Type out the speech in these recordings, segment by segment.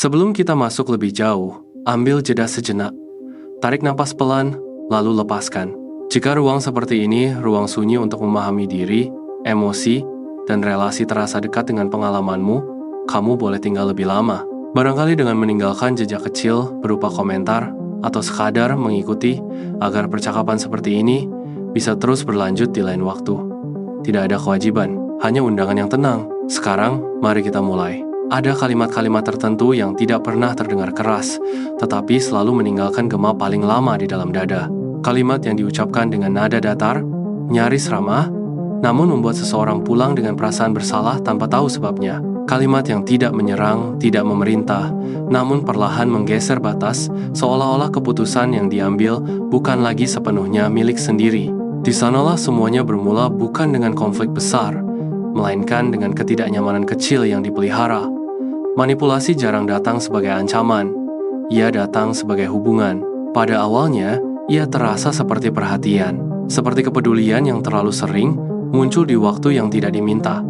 Sebelum kita masuk lebih jauh, ambil jeda sejenak. Tarik napas pelan, lalu lepaskan. Jika ruang seperti ini, ruang sunyi untuk memahami diri, emosi, dan relasi terasa dekat dengan pengalamanmu, kamu boleh tinggal lebih lama. Barangkali dengan meninggalkan jejak kecil berupa komentar atau sekadar mengikuti agar percakapan seperti ini bisa terus berlanjut di lain waktu. Tidak ada kewajiban, hanya undangan yang tenang. Sekarang, mari kita mulai. Ada kalimat-kalimat tertentu yang tidak pernah terdengar keras, tetapi selalu meninggalkan gema paling lama di dalam dada. Kalimat yang diucapkan dengan nada datar, nyaris ramah, namun membuat seseorang pulang dengan perasaan bersalah tanpa tahu sebabnya. Kalimat yang tidak menyerang, tidak memerintah, namun perlahan menggeser batas, seolah-olah keputusan yang diambil bukan lagi sepenuhnya milik sendiri. Di sanalah semuanya bermula bukan dengan konflik besar, melainkan dengan ketidaknyamanan kecil yang dipelihara. Manipulasi jarang datang sebagai ancaman, ia datang sebagai hubungan. Pada awalnya, ia terasa seperti perhatian, seperti kepedulian yang terlalu sering muncul di waktu yang tidak diminta.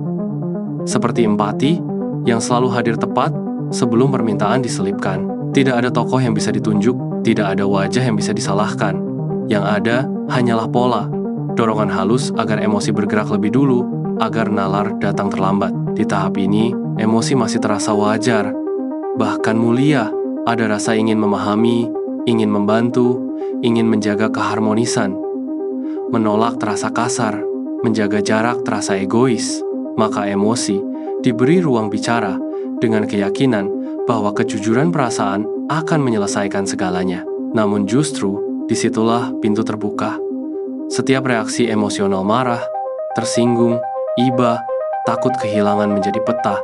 Seperti empati yang selalu hadir tepat sebelum permintaan diselipkan. Tidak ada tokoh yang bisa ditunjuk, tidak ada wajah yang bisa disalahkan. Yang ada hanyalah pola, dorongan halus agar emosi bergerak lebih dulu, agar nalar datang terlambat. Di tahap ini, emosi masih terasa wajar, bahkan mulia. Ada rasa ingin memahami, ingin membantu, ingin menjaga keharmonisan. Menolak terasa kasar, menjaga jarak terasa egois. Maka emosi diberi ruang bicara dengan keyakinan bahwa kejujuran perasaan akan menyelesaikan segalanya. Namun justru disitulah pintu terbuka. Setiap reaksi emosional marah, tersinggung, iba, takut kehilangan menjadi peta.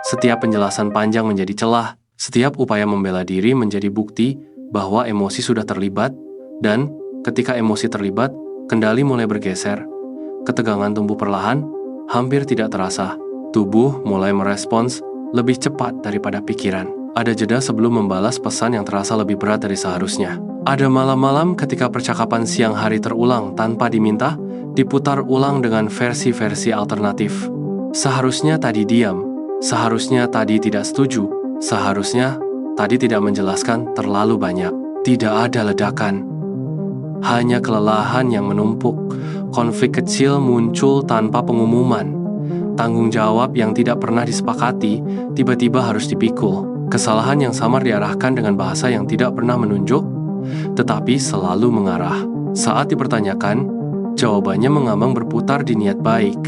Setiap penjelasan panjang menjadi celah. Setiap upaya membela diri menjadi bukti bahwa emosi sudah terlibat. Dan ketika emosi terlibat, kendali mulai bergeser. Ketegangan tumbuh perlahan, hampir tidak terasa. Tubuh mulai merespons lebih cepat daripada pikiran. Ada jeda sebelum membalas pesan yang terasa lebih berat dari seharusnya. Ada malam-malam ketika percakapan siang hari terulang tanpa diminta, diputar ulang dengan versi-versi alternatif. Seharusnya tadi diam, seharusnya tadi tidak setuju, seharusnya tadi tidak menjelaskan terlalu banyak. Tidak ada ledakan, hanya kelelahan yang menumpuk. Konflik kecil muncul tanpa pengumuman. Tanggung jawab yang tidak pernah disepakati tiba-tiba harus dipikul. Kesalahan yang samar diarahkan dengan bahasa yang tidak pernah menunjuk, tetapi selalu mengarah. Saat dipertanyakan, jawabannya mengambang berputar di niat baik,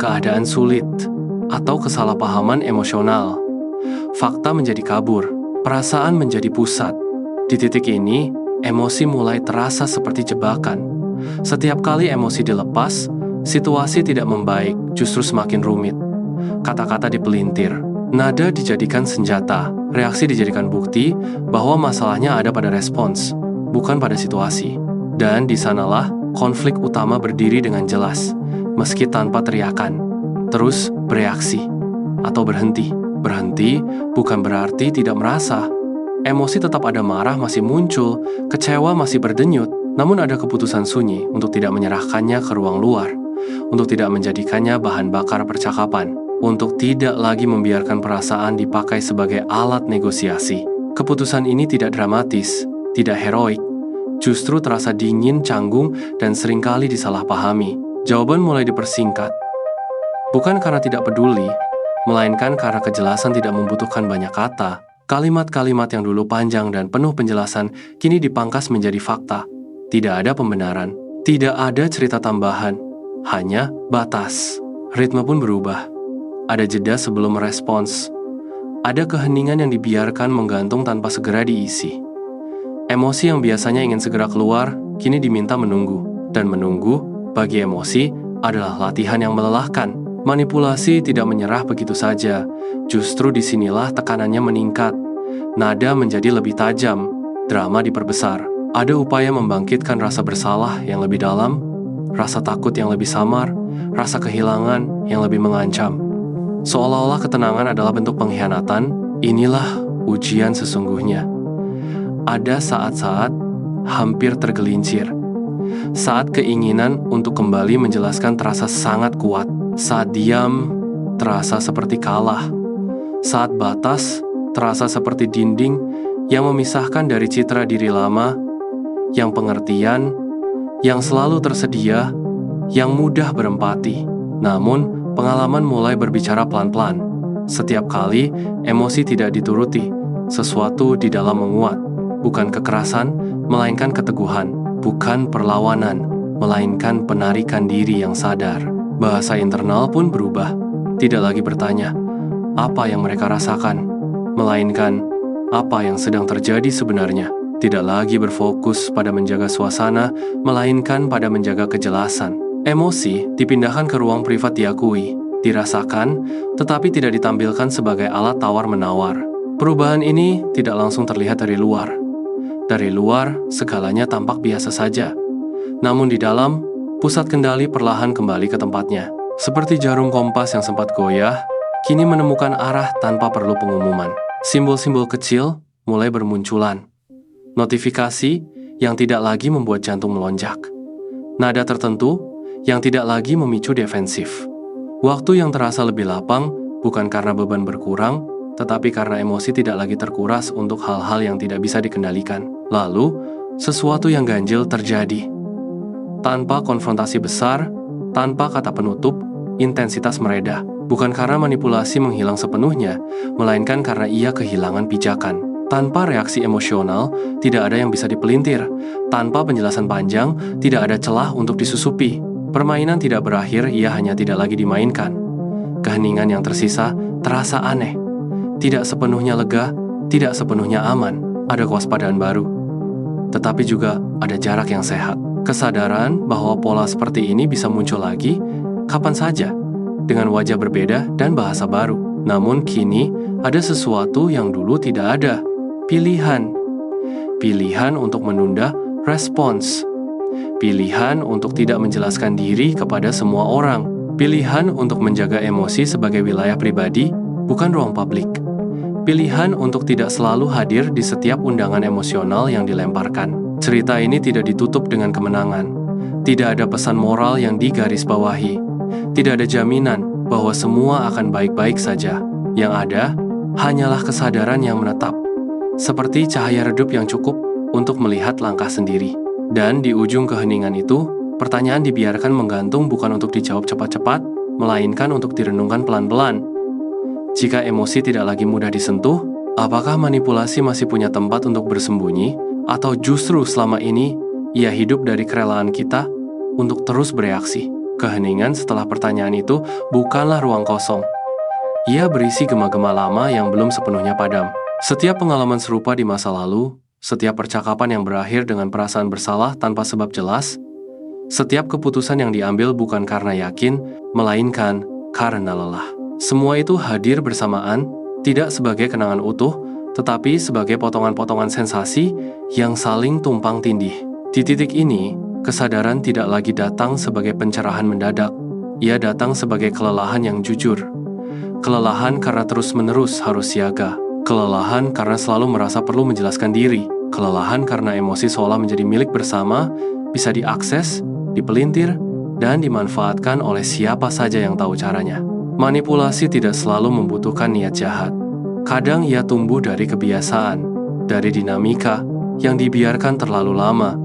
keadaan sulit, atau kesalahpahaman emosional. Fakta menjadi kabur, perasaan menjadi pusat. Di titik ini, emosi mulai terasa seperti jebakan. Setiap kali emosi dilepas, situasi tidak membaik, justru semakin rumit. Kata-kata dipelintir, nada dijadikan senjata, reaksi dijadikan bukti bahwa masalahnya ada pada respons, bukan pada situasi. Dan di sanalah konflik utama berdiri dengan jelas, meski tanpa teriakan. Terus bereaksi, atau berhenti. Berhenti bukan berarti tidak merasa. Emosi tetap ada, marah masih muncul, kecewa masih berdenyut, namun ada keputusan sunyi untuk tidak menyerahkannya ke ruang luar, untuk tidak menjadikannya bahan bakar percakapan, untuk tidak lagi membiarkan perasaan dipakai sebagai alat negosiasi. Keputusan ini tidak dramatis, tidak heroik, justru terasa dingin, canggung, dan seringkali disalahpahami. Jawaban mulai dipersingkat, bukan karena tidak peduli, melainkan karena kejelasan tidak membutuhkan banyak kata. Kalimat-kalimat yang dulu panjang dan penuh penjelasan kini dipangkas menjadi fakta. Tidak ada pembenaran, tidak ada cerita tambahan, hanya batas. Ritme pun berubah. Ada jeda sebelum merespons. Ada keheningan yang dibiarkan menggantung tanpa segera diisi. Emosi yang biasanya ingin segera keluar, kini diminta menunggu. Dan menunggu, bagi emosi, adalah latihan yang melelahkan. Manipulasi tidak menyerah begitu saja. Justru disinilah tekanannya meningkat. Nada menjadi lebih tajam, drama diperbesar. Ada upaya membangkitkan rasa bersalah yang lebih dalam, rasa takut yang lebih samar, rasa kehilangan yang lebih mengancam. Seolah-olah ketenangan adalah bentuk pengkhianatan. Inilah ujian sesungguhnya. Ada saat-saat hampir tergelincir. Saat keinginan untuk kembali menjelaskan terasa sangat kuat. Saat diam, terasa seperti kalah. Saat batas, terasa seperti dinding yang memisahkan dari citra diri lama, yang pengertian, yang selalu tersedia, yang mudah berempati. Namun, pengalaman mulai berbicara pelan-pelan. Setiap kali emosi tidak dituruti, sesuatu di dalam menguat. Bukan kekerasan, melainkan keteguhan. Bukan perlawanan, melainkan penarikan diri yang sadar. Bahasa internal pun berubah. Tidak lagi bertanya, apa yang mereka rasakan? Melainkan, apa yang sedang terjadi sebenarnya? Tidak lagi berfokus pada menjaga suasana, melainkan pada menjaga kejelasan. Emosi dipindahkan ke ruang privat diakui, dirasakan, tetapi tidak ditampilkan sebagai alat tawar-menawar. Perubahan ini tidak langsung terlihat dari luar. Dari luar, segalanya tampak biasa saja. Namun di dalam, pusat kendali perlahan kembali ke tempatnya. Seperti jarum kompas yang sempat goyah, kini menemukan arah tanpa perlu pengumuman. Simbol-simbol kecil mulai bermunculan. Notifikasi yang tidak lagi membuat jantung melonjak. Nada tertentu yang tidak lagi memicu defensif. Waktu yang terasa lebih lapang bukan karena beban berkurang, tetapi karena emosi tidak lagi terkuras untuk hal-hal yang tidak bisa dikendalikan. Lalu, sesuatu yang ganjil terjadi. Tanpa konfrontasi besar, tanpa kata penutup, intensitas mereda. Bukan karena manipulasi menghilang sepenuhnya, melainkan karena ia kehilangan pijakan. Tanpa reaksi emosional, tidak ada yang bisa dipelintir. Tanpa penjelasan panjang, tidak ada celah untuk disusupi. Permainan tidak berakhir, ia hanya tidak lagi dimainkan. Keheningan yang tersisa terasa aneh. Tidak sepenuhnya lega, tidak sepenuhnya aman. Ada kewaspadaan baru. Tetapi juga ada jarak yang sehat. Kesadaran bahwa pola seperti ini bisa muncul lagi, kapan saja, dengan wajah berbeda dan bahasa baru. Namun kini, ada sesuatu yang dulu tidak ada. Pilihan. Pilihan untuk menunda respons. Pilihan untuk tidak menjelaskan diri kepada semua orang. Pilihan untuk menjaga emosi sebagai wilayah pribadi, bukan ruang publik. Pilihan untuk tidak selalu hadir di setiap undangan emosional yang dilemparkan. Cerita ini tidak ditutup dengan kemenangan. Tidak ada pesan moral yang digarisbawahi. Tidak ada jaminan bahwa semua akan baik-baik saja. Yang ada, hanyalah kesadaran yang menetap. Seperti cahaya redup yang cukup untuk melihat langkah sendiri. Dan di ujung keheningan itu, pertanyaan dibiarkan menggantung bukan untuk dijawab cepat-cepat, melainkan untuk direnungkan pelan-pelan. Jika emosi tidak lagi mudah disentuh, apakah manipulasi masih punya tempat untuk bersembunyi? Atau justru selama ini, ia hidup dari kerelaan kita untuk terus bereaksi? Keheningan setelah pertanyaan itu bukanlah ruang kosong. Ia berisi gema-gema lama yang belum sepenuhnya padam. Setiap pengalaman serupa di masa lalu, setiap percakapan yang berakhir dengan perasaan bersalah tanpa sebab jelas, setiap keputusan yang diambil bukan karena yakin, melainkan karena lelah. Semua itu hadir bersamaan, tidak sebagai kenangan utuh, tetapi sebagai potongan-potongan sensasi yang saling tumpang tindih. Di titik ini, kesadaran tidak lagi datang sebagai pencerahan mendadak. Ia datang sebagai kelelahan yang jujur. Kelelahan karena terus-menerus harus siaga. Kelelahan karena selalu merasa perlu menjelaskan diri. Kelelahan karena emosi seolah menjadi milik bersama, bisa diakses, dipelintir, dan dimanfaatkan oleh siapa saja yang tahu caranya. Manipulasi tidak selalu membutuhkan niat jahat. Kadang ia tumbuh dari kebiasaan, dari dinamika yang dibiarkan terlalu lama,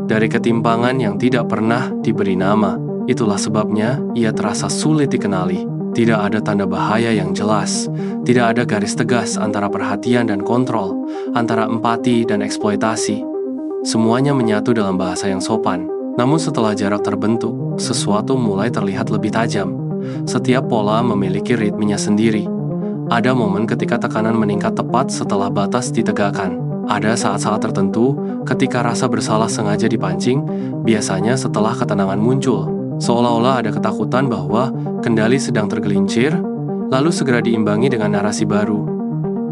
dari ketimpangan yang tidak pernah diberi nama. Itulah sebabnya ia terasa sulit dikenali. Tidak ada tanda bahaya yang jelas, tidak ada garis tegas antara perhatian dan kontrol, antara empati dan eksploitasi. Semuanya menyatu dalam bahasa yang sopan. Namun setelah jarak terbentuk, sesuatu mulai terlihat lebih tajam. Setiap pola memiliki ritmenya sendiri. Ada momen ketika tekanan meningkat tepat setelah batas ditegakkan. Ada saat-saat tertentu ketika rasa bersalah sengaja dipancing, biasanya setelah ketenangan muncul. Seolah-olah ada ketakutan bahwa kendali sedang tergelincir, lalu segera diimbangi dengan narasi baru.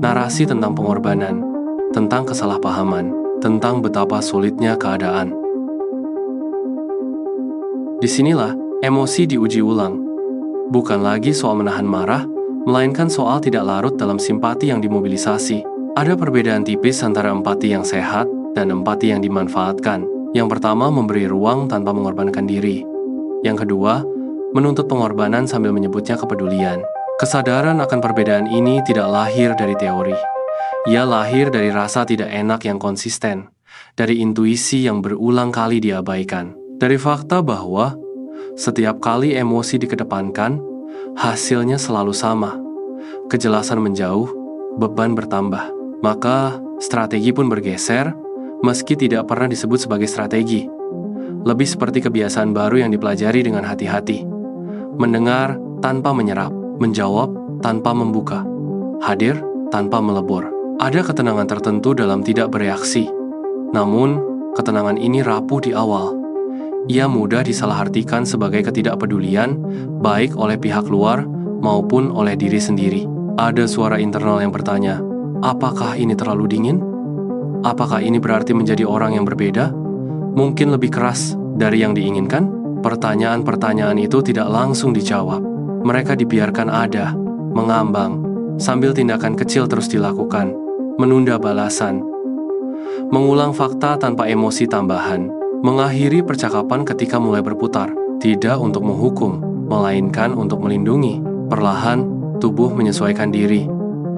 Narasi tentang pengorbanan, tentang kesalahpahaman, tentang betapa sulitnya keadaan. Disinilah emosi diuji ulang. Bukan lagi soal menahan marah, melainkan soal tidak larut dalam simpati yang dimobilisasi. Ada perbedaan tipis antara empati yang sehat dan empati yang dimanfaatkan. Yang pertama, memberi ruang tanpa mengorbankan diri. Yang kedua, menuntut pengorbanan sambil menyebutnya kepedulian. Kesadaran akan perbedaan ini tidak lahir dari teori. Ia lahir dari rasa tidak enak yang konsisten, dari intuisi yang berulang kali diabaikan, dari fakta bahwa setiap kali emosi dikedepankan, hasilnya selalu sama. Kejelasan menjauh, beban bertambah. Maka, strategi pun bergeser, meski tidak pernah disebut sebagai strategi. Lebih seperti kebiasaan baru yang dipelajari dengan hati-hati. Mendengar tanpa menyerap, menjawab tanpa membuka, hadir tanpa melebur. Ada ketenangan tertentu dalam tidak bereaksi. Namun, ketenangan ini rapuh di awal. Ia mudah disalahartikan sebagai ketidakpedulian, baik oleh pihak luar maupun oleh diri sendiri. Ada suara internal yang bertanya, apakah ini terlalu dingin? Apakah ini berarti menjadi orang yang berbeda? Mungkin lebih keras dari yang diinginkan? Pertanyaan-pertanyaan itu tidak langsung dijawab. Mereka dibiarkan ada, mengambang, sambil tindakan kecil terus dilakukan, menunda balasan, mengulang fakta tanpa emosi tambahan, mengakhiri percakapan ketika mulai berputar, tidak untuk menghukum, melainkan untuk melindungi. Perlahan, tubuh menyesuaikan diri.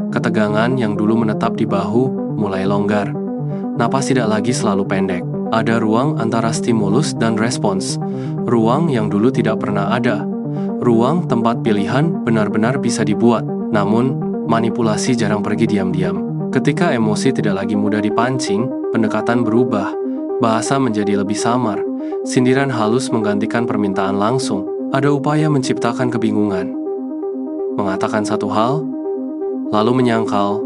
Ketegangan yang dulu menetap di bahu mulai longgar. Napas tidak lagi selalu pendek. Ada ruang antara stimulus dan respons. Ruang yang dulu tidak pernah ada. Ruang tempat pilihan benar-benar bisa dibuat. Namun, manipulasi jarang pergi diam-diam. Ketika emosi tidak lagi mudah dipancing, pendekatan berubah. Bahasa menjadi lebih samar. Sindiran halus menggantikan permintaan langsung. Ada upaya menciptakan kebingungan. Mengatakan satu hal, lalu menyangkal,